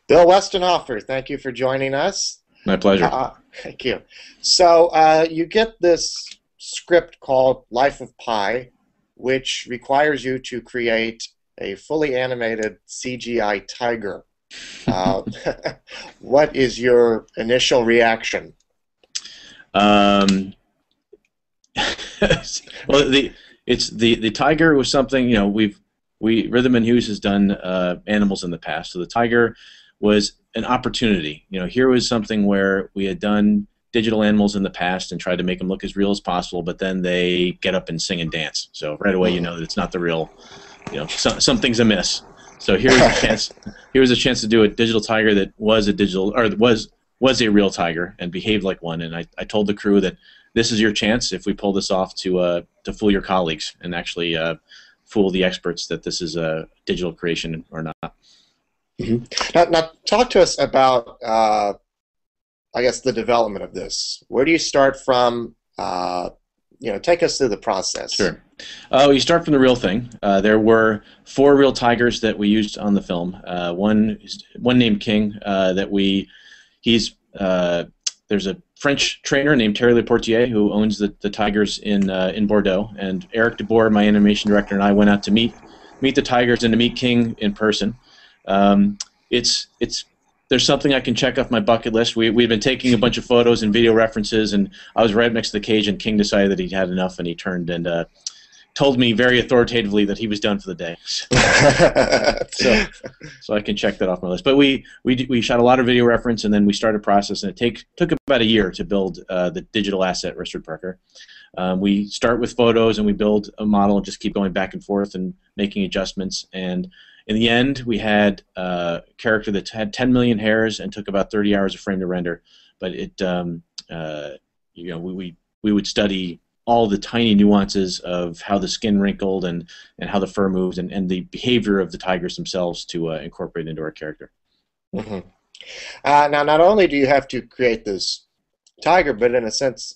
Bill Westenhofer, thank you for joining us. My pleasure. Thank you. So you get this script called Life of Pi, which requires you to create a fully animated CGI tiger. Uh, what is your initial reaction? Um, well, the tiger was something, Rhythm and Hughes has done animals in the past, so the tiger was an opportunity. Here was something where we had done digital animals in the past and tried to make them look as real as possible, but then they get up and sing and dance. So right away, you know that it's not the real. Something's amiss. So here's a chance. Here was a chance to do a digital tiger that was a digital, or was a real tiger and behaved like one. And I told the crew that this is your chance if we pull this off to fool your colleagues and actually fool the experts that this is a digital creation or not. Mm-hmm. Now, talk to us about, I guess, the development of this. Where do you start from? Take us through the process. Sure. You start from the real thing. There were 4 real tigers that we used on the film. One named King there's a French trainer named Thierry Leportier who owns the tigers in Bordeaux, and Eric DeBoer, my animation director, and I went out to meet the tigers and to meet King in person. There's something I can check off my bucket list. We'd been taking a bunch of photos and video references, and I was right next to the cage, and King decided that he'd had enough, and he turned and told me very authoritatively that he was done for the day. So I can check that off my list. But we shot a lot of video reference, and then we started a process, and it took about a year to build the digital asset Richard Parker. We start with photos, and we build a model and just keep going back and forth and making adjustments. And in the end, we had a character that had 10 million hairs and took about 30 hours a frame to render. But we would study all the tiny nuances of how the skin wrinkled and how the fur moved and the behavior of the tigers themselves to incorporate into our character. Mm-hmm. Now, not only do you have to create this tiger, but in a sense,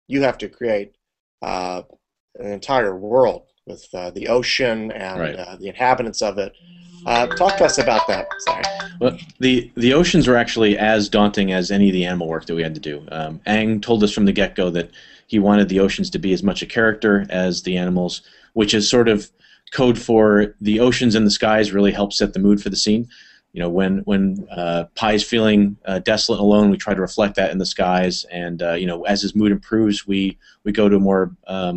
you have to create an entire world with the ocean and Right. The inhabitants of it. Talk to us about that. Sorry. Well, the oceans were actually as daunting as any of the animal work that we had to do. Ang told us from the get-go that he wanted the oceans to be as much a character as the animals, which is sort of code for the oceans and the skies really help set the mood for the scene. When Pi's feeling desolate and alone, we try to reflect that in the skies, and as his mood improves, we go to a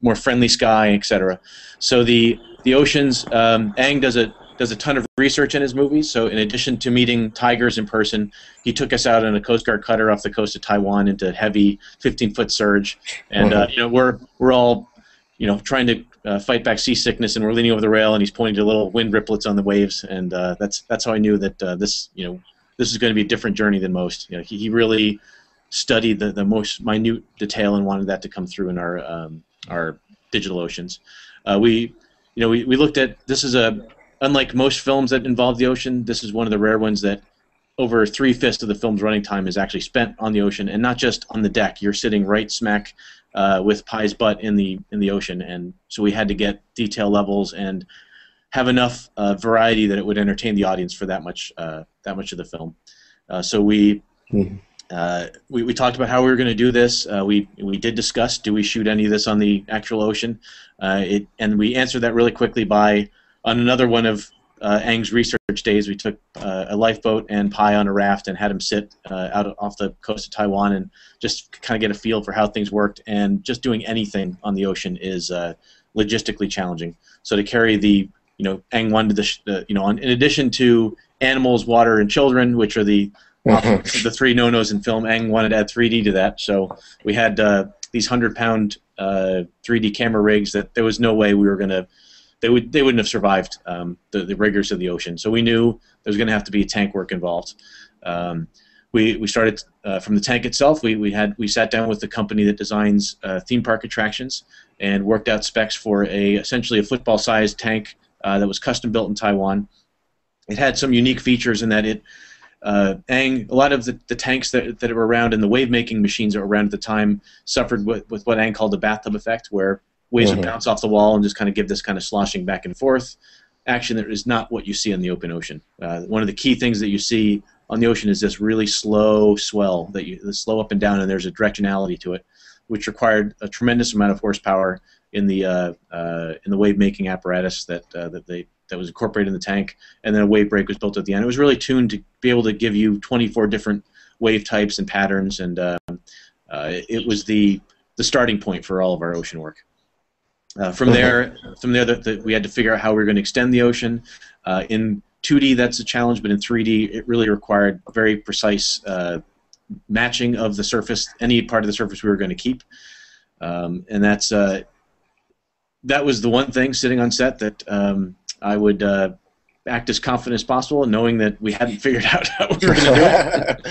more friendly sky, etc. So the oceans, Ang does a ton of research in his movies. So in addition to meeting tigers in person, he took us out on a Coast Guard cutter off the coast of Taiwan into heavy 15-foot surge, and we're all trying to fight back seasickness, and we're leaning over the rail, and he's pointing to little wind riplets on the waves, and that's how I knew that this is going to be a different journey than most. He really studied the most minute detail and wanted that to come through in our digital oceans. We looked at this is unlike most films that involve the ocean. This is one of the rare ones that over 3/5 of the film's running time is actually spent on the ocean, and not just on the deck. You're sitting right smack with Pi's butt in the ocean, and so we had to get detail levels and have enough variety that it would entertain the audience for that much of the film. So we talked about how we were going to do this. We did discuss, do we shoot any of this on the actual ocean? And we answered that really quickly on another one of Ang's research days. We took a lifeboat and Pi on a raft and had him sit off the coast of Taiwan and just kind of get a feel for how things worked. And just doing anything on the ocean is logistically challenging. So to carry Ang wanted in addition to animals, water, and children, which are the 3 no-nos in film, Ang wanted to add 3D to that. So we had these 100-pound 3D camera rigs that there was no way we were going to. They wouldn't have survived the rigors of the ocean. So we knew there was going to have to be tank work involved. We started from the tank itself. We sat down with the company that designs theme park attractions and worked out specs for essentially a football-sized tank that was custom built in Taiwan. It had some unique features in that a lot of the tanks that were around and the wave-making machines that were around at the time suffered with what Ang called the bathtub effect, where waves would bounce off the wall and just kind of give this kind of sloshing back and forth. action that is not what you see on the open ocean. One of the key things that you see on the ocean is this really slow swell, the slow up and down, and there's a directionality to it, which required a tremendous amount of horsepower in the wave making apparatus that was incorporated in the tank, and then a wave brake was built at the end. It was really tuned to be able to give you 24 different wave types and patterns, and it was the starting point for all of our ocean work. From there, we had to figure out how we were going to extend the ocean. In 2D, that's a challenge, but in 3D, it really required very precise matching of the surface, any part of the surface we were going to keep, and that was the one thing sitting on set that I would act as confident as possible, knowing that we hadn't figured out how we were going to do it,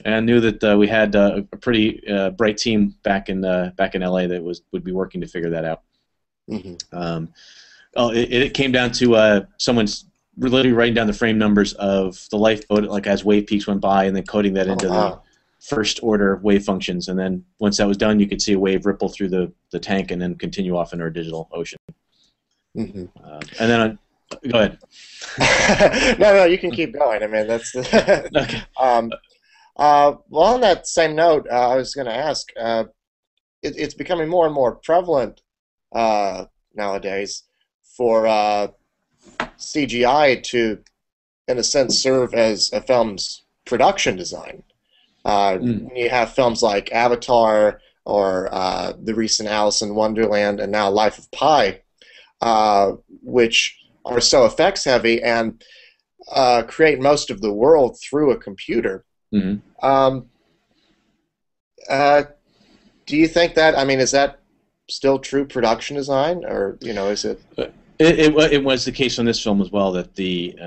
and knew that we had a pretty bright team back in LA that would be working to figure that out. Mm-hmm. It came down to someone's literally writing down the frame numbers of the lifeboat, like as wave peaks went by, and then coding that into the first order wave functions. And then once that was done, you could see a wave ripple through the tank and then continue off into our digital ocean. Mm-hmm. And then go ahead. No, you can keep going. I mean, that's the okay. Well, on that same note, I was going to ask, it's becoming more and more prevalent nowadays for CGI to, in a sense, serve as a film's production design. You have films like Avatar or the recent Alice in Wonderland and now Life of Pi, which are so effects heavy and create most of the world through a computer. Mm-hmm. Do you think that, I mean, is that still true production design, or is it? It was the case on this film as well, that the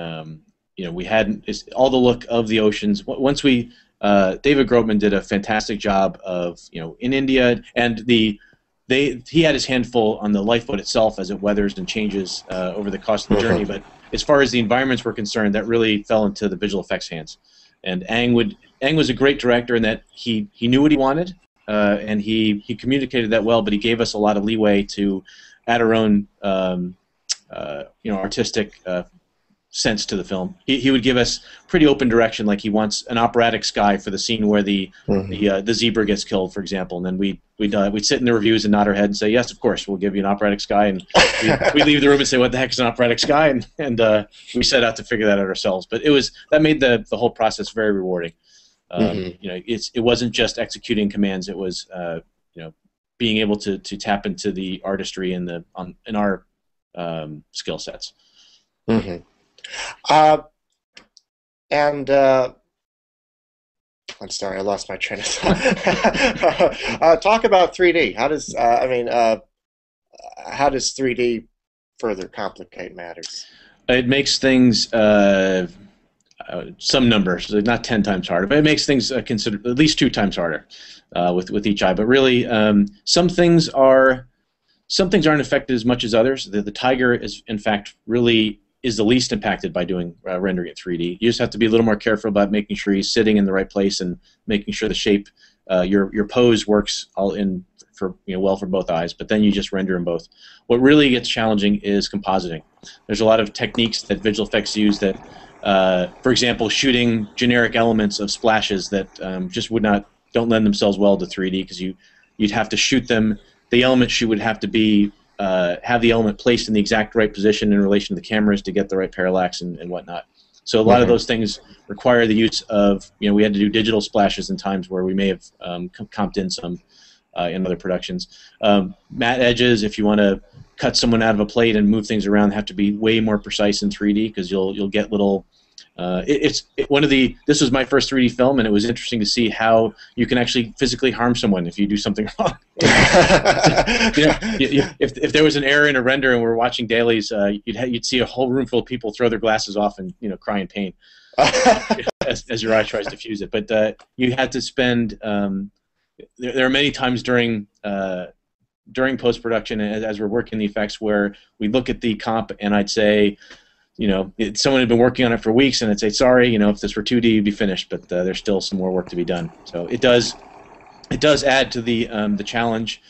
we had all the look of the oceans. Once we David Grotman did a fantastic job of in India, and he had his handful on the lifeboat itself as it weathers and changes over the course of the journey. But as far as the environments were concerned, that really fell into the visual effects hands. And Ang was a great director in that he knew what he wanted, and he communicated that well. But he gave us a lot of leeway to add our own artistic sense to the film. He would give us pretty open direction, like he wants an operatic sky for the scene where the zebra gets killed, for example, and then we'd sit in the reviews and nod our head and say, yes, of course, we'll give you an operatic sky, and we leave the room and say, what the heck is an operatic sky, and we set out to figure that out ourselves. But that made the whole process very rewarding. It wasn't just executing commands; it was being able to tap into the artistry in our skill sets. Mm-hmm. I'm sorry, I lost my train of thought. Talk about 3D. How does how does 3D further complicate matters? It makes things some numbers, not 10 times harder, but it makes things considered at least 2 times harder with each eye. But really, some things aren't affected as much as others. The Tiger is, in fact, really is the least impacted by doing rendering at 3D. You just have to be a little more careful about making sure he's sitting in the right place and making sure the shape, your pose works well for both eyes. But then you just render them both. What really gets challenging is compositing. There's a lot of techniques that visual effects use that, for example, shooting generic elements of splashes that just don't lend themselves well to 3D, because you'd have to shoot them. The element shoot would have to be have the element placed in the exact right position in relation to the cameras to get the right parallax and whatnot. So a lot of those things require the use of, we had to do digital splashes in times where we may have comped in some in other productions. Matte edges, if you want to cut someone out of a plate and move things around, have to be way more precise in 3D, because you'll get little. This was my first 3D film, and it was interesting to see how you can actually physically harm someone if you do something wrong. If there was an error in a render and we're watching dailies, you'd see a whole room full of people throw their glasses off and cry in pain as your eye tries to fuse it. But you had to spend. There are many times during post-production, as we're working the effects, where we look at the comp and I'd say, someone had been working on it for weeks, and I'd say, sorry, if this were 2D, you'd be finished, but there's still some more work to be done. So it does add to the challenge.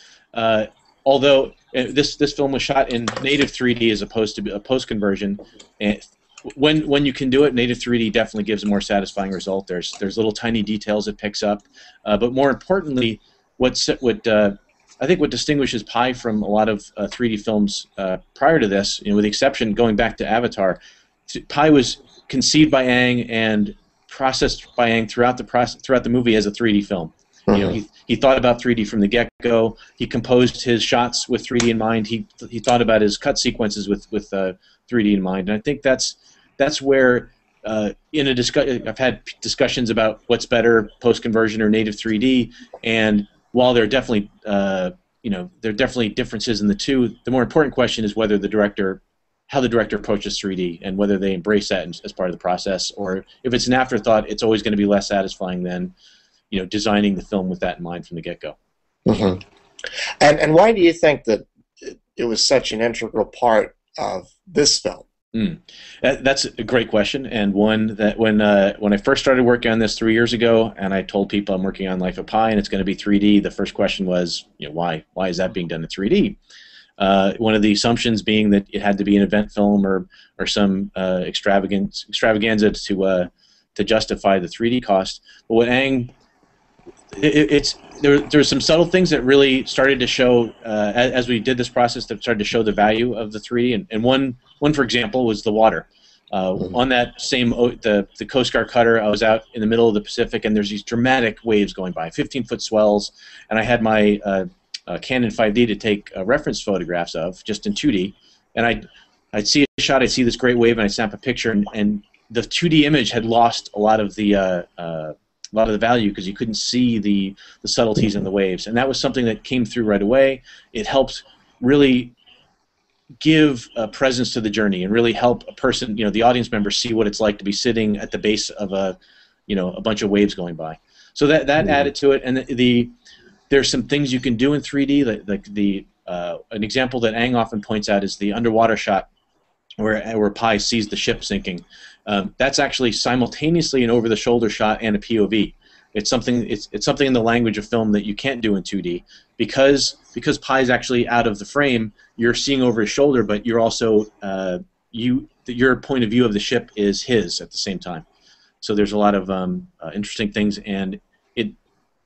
although this film was shot in native 3D as opposed to a post conversion, and when you can do it, native 3D definitely gives a more satisfying result. There's little tiny details it picks up, but more importantly, what I think what distinguishes Pi from a lot of 3D films prior to this, with the exception going back to Avatar, Pi was conceived by Ang and processed by Ang throughout the movie as a 3D film. He thought about 3D from the get-go. He composed his shots with 3D in mind. He thought about his cut sequences with 3D in mind. And I think that's where I've had discussions about what's better, post-conversion or native 3D, and while there are definitely differences in the two, the more important question is how the director approaches 3D and whether they embrace that as part of the process, or if it's an afterthought, it's always going to be less satisfying than designing the film with that in mind from the get-go. Mm-hmm. And why do you think that it was such an integral part of this film? That's a great question, and one that when I first started working on this 3 years ago, and I told people I'm working on Life of Pi and it's going to be 3D, the first question was, why is that being done in 3D? One of the assumptions being that it had to be an event film or some extravaganza to justify the 3D cost. But what Ang there's some subtle things that really started to show as we did this process that started to show the value of the 3D, and one for example was the water. On that same the Coast Guard cutter, I was out in the middle of the Pacific, and there's these dramatic waves going by, 15-foot swells, and I had my Canon 5D to take reference photographs of just in 2D, and I'd see a shot, I'd see this great wave, and I'd snap a picture, and the 2D image had lost a lot of the value because you couldn't see the subtleties in the waves, and that was something that came through right away. It helped really give a presence to the journey and really help a person, the audience member, see what it's like to be sitting at the base of a bunch of waves going by. So that added to it, and there's some things you can do in 3D. An example that Ang often points out is the underwater shot where Pi sees the ship sinking. That's actually simultaneously an over-the-shoulder shot and a POV. It's something in the language of film that you can't do in 2D because Pi is actually out of the frame. You're seeing over his shoulder, but you're also your point of view of the ship is his at the same time. So there's a lot of interesting things, and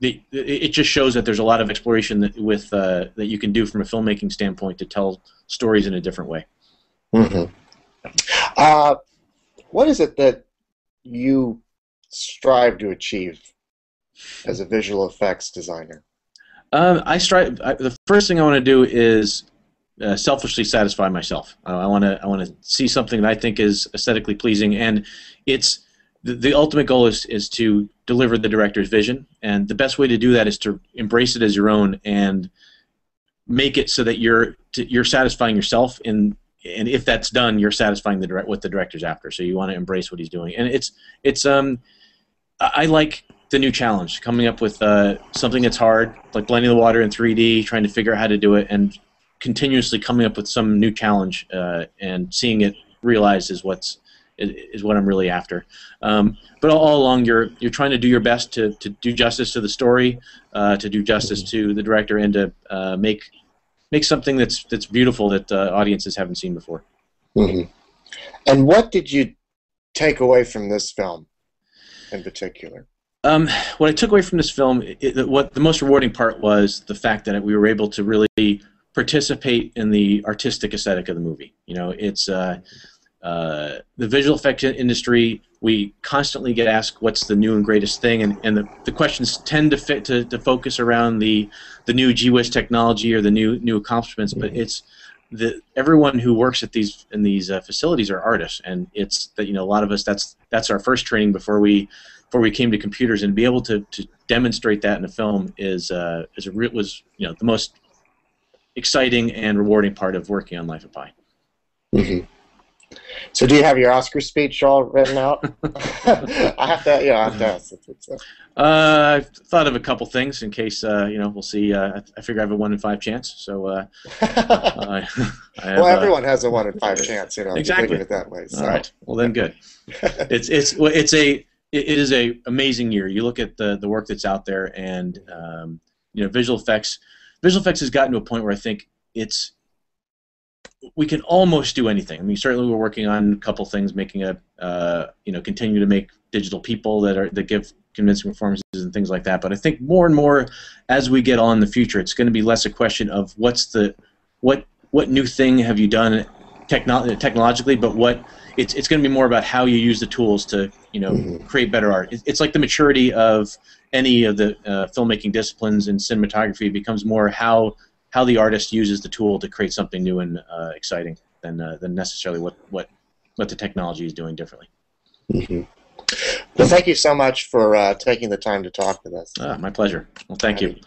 it just shows that there's a lot of exploration that you can do from a filmmaking standpoint to tell stories in a different way. Mm-hmm. What is it that you strive to achieve as a visual effects designer? The first thing I want to do is selfishly satisfy myself. I want to see something that I think is aesthetically pleasing, and it's the ultimate goal is to deliver the director's vision, and the best way to do that is to embrace it as your own and make it so that you're satisfying yourself and if that's done, you're satisfying what the director's after. So you want to embrace what he's doing, and it's I like the new challenge, coming up with something that's hard, like blending the water in 3D, trying to figure out how to do it, and continuously coming up with some new challenge and seeing it realized is what I'm really after. But all along, you're trying to do your best to do justice to the story, to do justice to the director, and to make something that's beautiful that audiences haven't seen before. Mm-hmm. And what did you take away from this film in particular? What I took away from this film, what the most rewarding part was the fact that we were able to really participate in the artistic aesthetic of the movie. It's the visual effects industry. We constantly get asked what's the new and greatest thing, and the questions tend to focus around the new gee-whiz technology or the new accomplishments. But it's everyone who works at these facilities are artists, and it's that a lot of us that's our first training before we came to computers, and to be able to demonstrate that in a film was the most exciting and rewarding part of working on Life of Pi. Mm-hmm. So do you have your Oscar speech all written out? I have to ask. I've thought of a couple things in case, we'll see. I figure I have a 1 in 5 chance. So, well, everyone has a 1 in 5 chance, exactly. Thinking it that way. So. All right. Well, then good. It is a amazing year. You look at the work that's out there, and visual effects. visual effects has gotten to a point where I think it's we can almost do anything. I mean, certainly we're working on a couple things, making a continue to make digital people that give convincing performances and things like that. But I think more and more as we get on in the future, it's going to be less a question of what new thing have you done technologically, but it's going to be more about how you use the tools to Hmm. create better art. It's like the maturity of any of the filmmaking disciplines in cinematography. It becomes more how the artist uses the tool to create something new and exciting than necessarily what the technology is doing differently. Hmm. Well, thank you so much for taking the time to talk with us. My pleasure. Well, thank you. Alrighty.